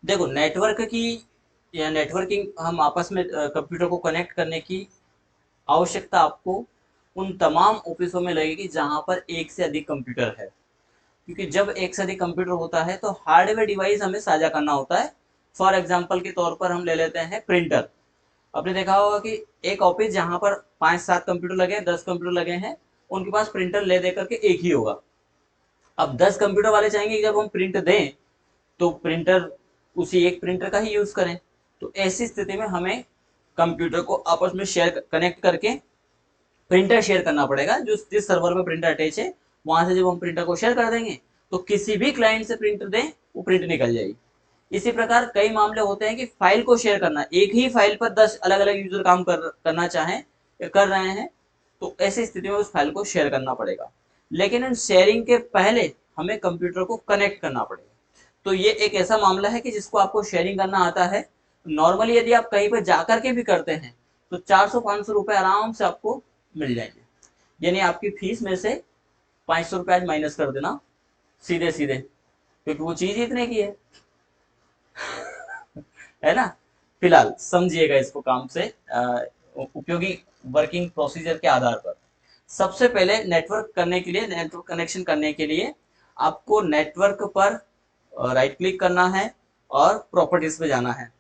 देखो नेटवर्क की या नेटवर्किंग हम आपस में कंप्यूटर को कनेक्ट करने की आवश्यकता आपको उन तमाम ऑफिसों में लगेगी जहां पर एक से अधिक कंप्यूटर है। क्योंकि जब एक से अधिक कंप्यूटर होता है तो हार्डवेयर डिवाइस हमें साझा करना होता है। फॉर एग्जाम्पल के तौर पर हम ले लेते हैं प्रिंटर। आपने देखा होगा कि एक ऑफिस जहां पर 5-7 कंप्यूटर लगे हैं, 10 कंप्यूटर लगे हैं, उनके पास प्रिंटर ले दे करके एक ही होगा। अब 10 कंप्यूटर वाले चाहेंगे कि जब हम प्रिंट दें तो प्रिंटर उसी एक प्रिंटर का ही यूज करें। तो ऐसी स्थिति में हमें कंप्यूटर को आपस में शेयर कनेक्ट करके प्रिंटर शेयर करना पड़ेगा। जो जिस सर्वर पे प्रिंटर अटैच है वहां से जब हम प्रिंटर को शेयर कर देंगे तो किसी भी क्लाइंट से प्रिंटर दें वो प्रिंट निकल जाएगी। इसी प्रकार कई मामले होते हैं कि फाइल को शेयर करना, एक ही फाइल पर 10 अलग अलग यूजर काम करना चाहें या कर रहे हैं तो ऐसी स्थिति में उस फाइल को शेयर करना पड़ेगा। लेकिन इन शेयरिंग के पहले हमें कंप्यूटर को कनेक्ट करना पड़ेगा। तो ये एक ऐसा मामला है कि जिसको आपको शेयरिंग करना आता है। नॉर्मली यदि आप कहीं पर जाकर के भी करते हैं तो 400-500 रुपए आराम से आपको मिल जाएंगे। यानी आपकी फीस में से 500 रुपए आज माइनस कर देना सीधे सीधे, क्योंकि वो चीज इतने की है ना। फिलहाल समझिएगा इसको काम से उपयोगी वर्किंग प्रोसीजर के आधार पर। सबसे पहले नेटवर्क करने के लिए, नेटवर्क कनेक्शन करने के लिए आपको नेटवर्क पर राइट क्लिक करना है और प्रॉपर्टीज पे जाना है।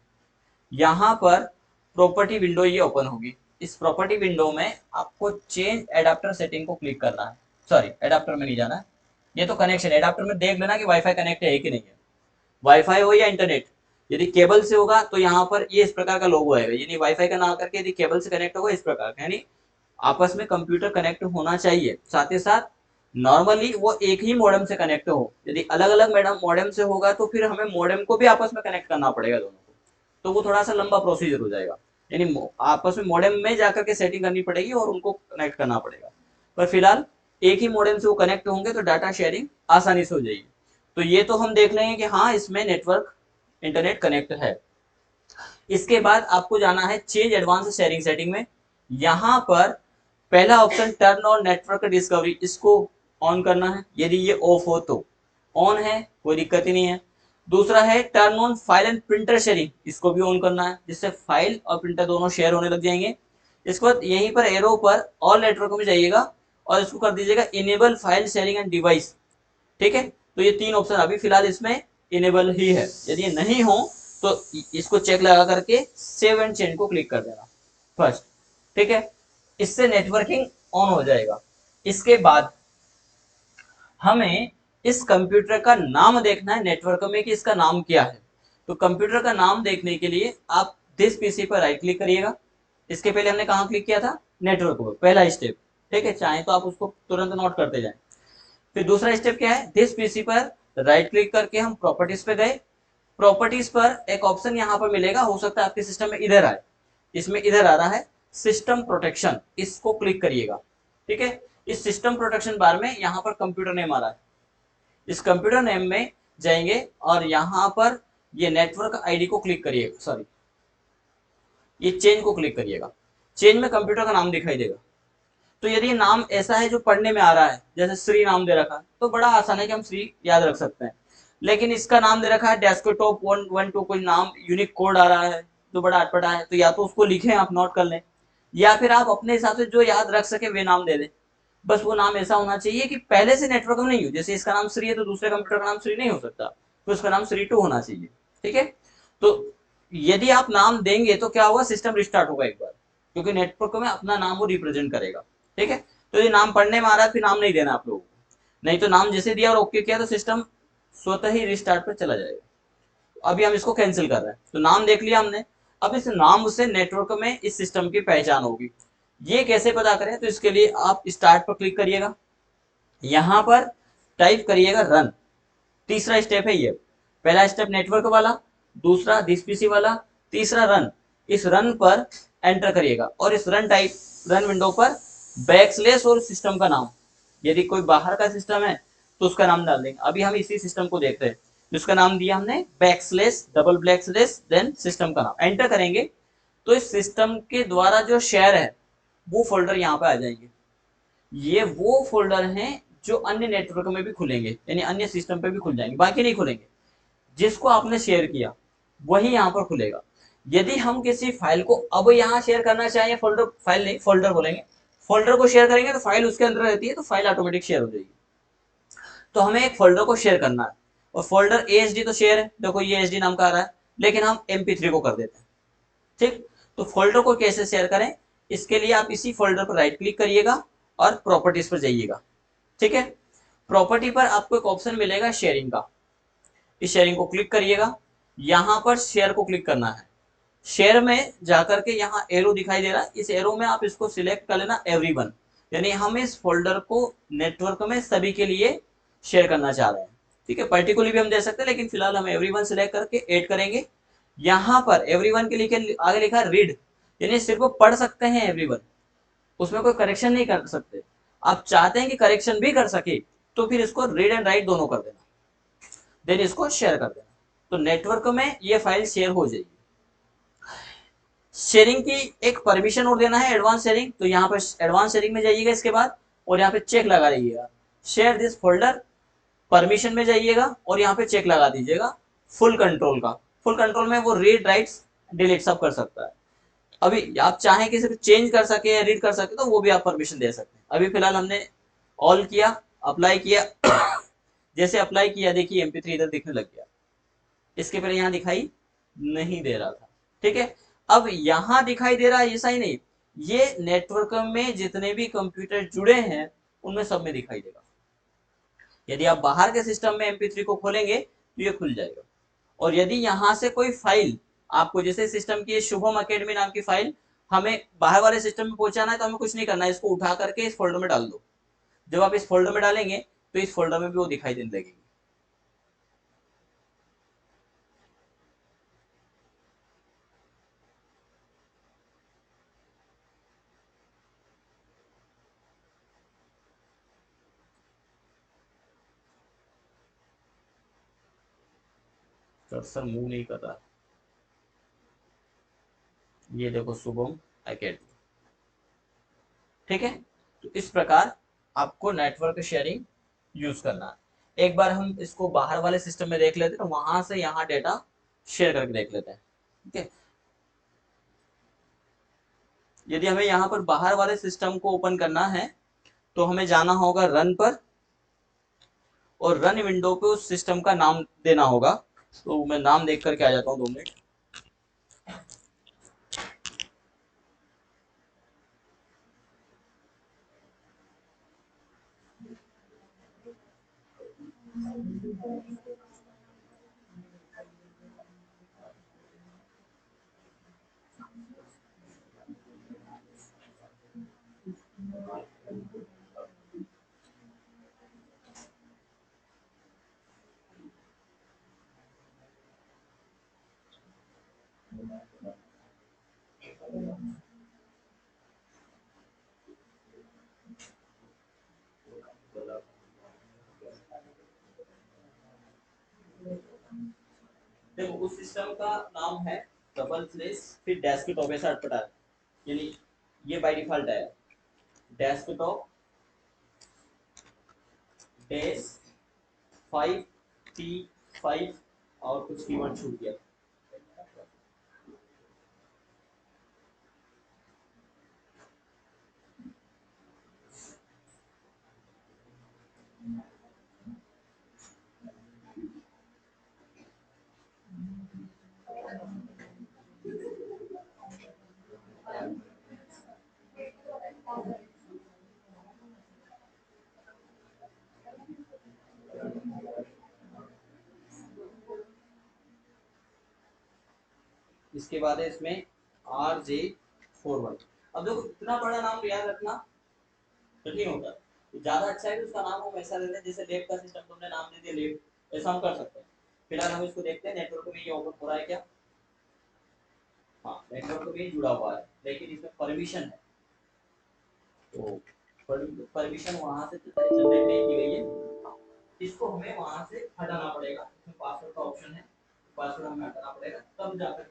यहाँ पर प्रॉपर्टी विंडो ये ओपन होगी। इस प्रॉपर्टी विंडो में आपको चेंज एडाप्टर सेटिंग को क्लिक करना है। सॉरी, एडाप्टर में नहीं जाना है, ये तो कनेक्शन। एडाप्टर में देख लेना कि वाईफाई कनेक्ट है कि नहीं है, वाईफाई हो या इंटरनेट। यदि केबल से होगा तो यहाँ पर ये इस प्रकार का लोगो आएगा, यानी वाईफाई का ना करके यदि केबल से कनेक्ट होगा इस प्रकार का, यानी आपस में कंप्यूटर कनेक्ट होना चाहिए। साथ ही साथ नॉर्मली वो एक ही मॉडेम से कनेक्ट हो। यदि अलग अलग मैडम मॉडेम से होगा तो फिर हमें मॉडेम को भी आपस में कनेक्ट करना पड़ेगा दोनों को, तो वो थोड़ा सा लंबा प्रोसीजर हो जाएगा। यानी आपस में मॉडेम में जाकर के सेटिंग करनी पड़ेगी और उनको कनेक्ट करना पड़ेगा। पर फिलहाल एक ही मॉडेम से वो कनेक्ट होंगे तो डाटा शेयरिंग आसानी से हो जाएगी। तो ये तो हम देख लेंगे कि हाँ इसमें नेटवर्क इंटरनेट कनेक्ट है। इसके बाद आपको जाना है चेंज एडवांस शेयरिंग सेटिंग में। यहाँ पर पहला option turn on network discovery, इसको ऑन करना है। यदि ये ऑफ हो तो ऑन है, कोई दिक्कत ही नहीं है। दूसरा है turn on file and printer sharing, इसको भी ऑन करना है, जिससे फाइल और प्रिंटर दोनों शेयर होने लग जाएंगे। इसके बाद यहीं पर एरो पर ऑल नेटवर्क में जाइएगा और इसको कर दीजिएगा enable file sharing and device. ठीक है, तो ये तीन ऑप्शन अभी फिलहाल इसमें इनेबल ही है। यदि ये नहीं हो तो इसको चेक लगा करके सेव एंड चेंज को क्लिक कर देना फर्स्ट। ठीक है, इससे नेटवर्किंग ऑन हो जाएगा। इसके बाद हमें इस कंप्यूटर का नाम देखना है नेटवर्क में कि इसका नाम क्या है। तो कंप्यूटर का नाम देखने के लिए आप दिस पीसी पर राइट क्लिक करिएगा। इसके पहले हमने कहाँ क्लिक किया था, नेटवर्क पर, पहला स्टेप। ठीक है, चाहे तो आप उसको तुरंत नोट करते जाएं। फिर दूसरा स्टेप क्या है, दिस पीसी पर राइट क्लिक करके हम प्रॉपर्टीज पे गए। प्रॉपर्टीज पर एक ऑप्शन यहाँ पर मिलेगा, हो सकता है आपके सिस्टम में इधर आए, इसमें इधर आ रहा है सिस्टम प्रोटेक्शन, इसको क्लिक करिएगा। ठीक है, इस सिस्टम प्रोटेक्शन बार में यहाँ पर कंप्यूटर नेम आ रहा है, इस कंप्यूटर नेम में जाएंगे और यहाँ पर ये नेटवर्क आईडी को क्लिक करिएगा, सॉरी ये चेंज को क्लिक करिएगा। चेंज में कंप्यूटर का नाम दिखाई देगा। तो यदि नाम ऐसा है जो पढ़ने में आ रहा है, जैसे श्री नाम दे रखा है, तो बड़ा आसान है कि हम श्री याद रख सकते हैं। लेकिन इसका नाम दे रखा है डेस्कटॉप 112, कोई नाम यूनिक कोड आ रहा है जो बड़ा अटपटा है, तो या तो उसको लिखें, आप नोट कर लें, या फिर आप अपने हिसाब से जो याद रख सके वे नाम दे दें। बस वो नाम ऐसा होना चाहिए कि पहले से नेटवर्क में नहीं हो। जैसे इसका नाम श्री है तो दूसरे कंप्यूटर का नाम श्री नहीं हो सकता, तो उसका नाम श्री 2 होना चाहिए। ठीक है, तो यदि आप नाम देंगे तो क्या होगा, सिस्टम रिस्टार्ट होगा एक बार, क्योंकि नेटवर्क में अपना नाम वो रिप्रेजेंट करेगा। ठीक है, तो ये नाम पढ़ने में आ रहा है फिर नाम नहीं देना आप लोगों को, नहीं तो नाम जैसे दिया और ओके किया तो सिस्टम स्वतः ही रिस्टार्ट पर चला जाएगा। अभी हम इसको कैंसिल कर रहे हैं, तो नाम देख लिया हमने। अब इस नाम से नेटवर्क में इस सिस्टम की पहचान होगी। ये कैसे पता करें, तो इसके लिए आप स्टार्ट पर क्लिक करिएगा, यहां पर टाइप करिएगा रन। तीसरा स्टेप है ये, पहला स्टेप नेटवर्क वाला, दूसरा दिस पीसी वाला, तीसरा रन। इस रन पर एंटर करिएगा और इस रन टाइप रन विंडो पर बैकस्लैश और सिस्टम का नाम, यदि कोई बाहर का सिस्टम है तो उसका नाम डाल देंगे। अभी हम इसी सिस्टम को देख रहे हैं, जिसका नाम दिया हमने बैकस्लैश डबल ब्लैकस्लैश देन सिस्टम का नाम, एंटर करेंगे तो इस सिस्टम के द्वारा जो शेयर है वो फोल्डर यहाँ पे आ जाएंगे। ये वो फोल्डर हैं जो अन्य नेटवर्क में भी खुलेंगे, यानी अन्य सिस्टम पे भी खुल जाएंगे, बाकी नहीं खुलेंगे। जिसको आपने शेयर किया वही यहाँ पर खुलेगा। यदि हम किसी फाइल को अब यहाँ शेयर करना चाहें, फोल्डर, फाइल नहीं फोल्डर बोलेंगे, फोल्डर को शेयर करेंगे तो फाइल उसके अंदर रहती है, तो फाइल ऑटोमेटिक शेयर हो जाएगी। तो हमें एक फोल्डर को शेयर करना है, और फोल्डर ASD तो शेयर है, देखो ये ASD नाम का आ रहा है, लेकिन हम MP3 को कर देते हैं। ठीक, तो फोल्डर को कैसे शेयर करें, इसके लिए आप इसी फोल्डर पर राइट क्लिक करिएगा और प्रॉपर्टीज पर जाइएगा। ठीक है, प्रॉपर्टी पर आपको एक ऑप्शन मिलेगा शेयरिंग का, इस शेयरिंग को क्लिक करिएगा, यहां पर शेयर को क्लिक करना है। शेयर में जाकर के यहाँ एरो दिखाई दे रहा है, इस एरो में आप इसको सिलेक्ट कर लेना एवरीवन, यानी हम इस फोल्डर को नेटवर्क में सभी के लिए शेयर करना चाह रहे हैं। ठीक है, पर्टिकुलरली भी हम दे सकते हैं, लेकिन फिलहाल हम एवरीवन सिलेक्ट करके ऐड करेंगे। यहाँ पर एवरीवन के लिए आगे लिखा है रीड, यानी सिर्फ पढ़ सकते हैं एवरीवन, उसमें कोई करेक्शन नहीं कर सकते। आप चाहते हैं कि करेक्शन भी कर सके, तो फिर इसको रीड एंड राइट दोनों कर देना, देन इसको शेयर कर देना, तो नेटवर्क में ये फाइल शेयर हो जाएगी। शेयरिंग की एक परमिशन और देना है, एडवांस शेयरिंग, तो यहाँ पर एडवांस शेयरिंग में जाइएगा इसके बाद, और यहाँ पे चेक लगा दीजिएगा, शेयर दिस फोल्डर, परमिशन में जाइएगा और यहाँ पे चेक लगा दीजिएगा फुल कंट्रोल का। फुल कंट्रोल में वो रीड राइट्स डिलीट सब कर सकता है। अभी आप चाहें कि सिर्फ चेंज कर सके या रीड कर सके, तो वो भी आप परमिशन दे सकते हैं। अभी फिलहाल हमने ऑल किया, अप्लाई किया जैसे अप्लाई किया देखिए MP3 इधर दिखने लग गया, इसके पहले यहाँ दिखाई नहीं दे रहा था। ठीक है, अब यहां दिखाई दे रहा है, ऐसा ही नहीं, ये नेटवर्क में जितने भी कंप्यूटर जुड़े हैं उनमें सब में दिखाई देगा। यदि आप बाहर के सिस्टम में MP3 को खोलेंगे तो ये खुल जाएगा। और यदि यहां से कोई फाइल आपको, जैसे सिस्टम की शुभम अकेडमी नाम की फाइल हमें बाहर वाले सिस्टम में पहुंचाना है, तो हमें कुछ नहीं करना है, इसको उठा करके इस फोल्डर में डाल दो। जब आप इस फोल्डर में डालेंगे तो इस फोल्डर में भी वो दिखाई देने लगेगी। कर्सर मूव नहीं कर रहा, ये देखो शुभम अकेडमी। ठीक है, तो इस प्रकार आपको नेटवर्क शेयरिंग यूज करना है। एक बार हम इसको बाहर वाले सिस्टम में देख लेते हैं, तो वहां से यहाँ डेटा शेयर करके देख लेते हैं। ठीक है, यदि हमें यहाँ पर बाहर वाले सिस्टम को ओपन करना है, तो हमें जाना होगा रन पर, और रन विंडो पे उस सिस्टम का नाम देना होगा। तो मैं नाम देख करके आ जाता हूँ, 2 मिनट। देखो उस सिस्टम का नाम है डबल स्लैश फिर डेस्कटॉप, ऐसा अटपटा है, यानी ये बाय डिफॉल्ट है डेस्कटॉप डेस 5T5 और कुछ कीवर्ड छूट गया। इसके बाद है इसमें RJ41। अब देखो इतना बड़ा नाम याद रखना कठिन होता है, तो ज्यादा अच्छा है कि उसका नाम हम ऐसा देते हैं, जैसे लेब का सिस्टम तुमने नाम दे दिया लेब, ऐसा हम कर सकते हैं। फिलहाल हम इसको देखते हैं नेटवर्क में ये ओपन हो रहा है क्या। हाँ, नेटवर्क में जुड़ा हुआ है, लेकिन इसमें परमिशन है, तो परमिशन वहां से जनरेट नहीं की गई है, इसको हमें वहां से हटाना पड़ेगा। इसमें पासवर्ड का ऑप्शन है, पासवर्ड हमें हटाना पड़ेगा, तब जाकर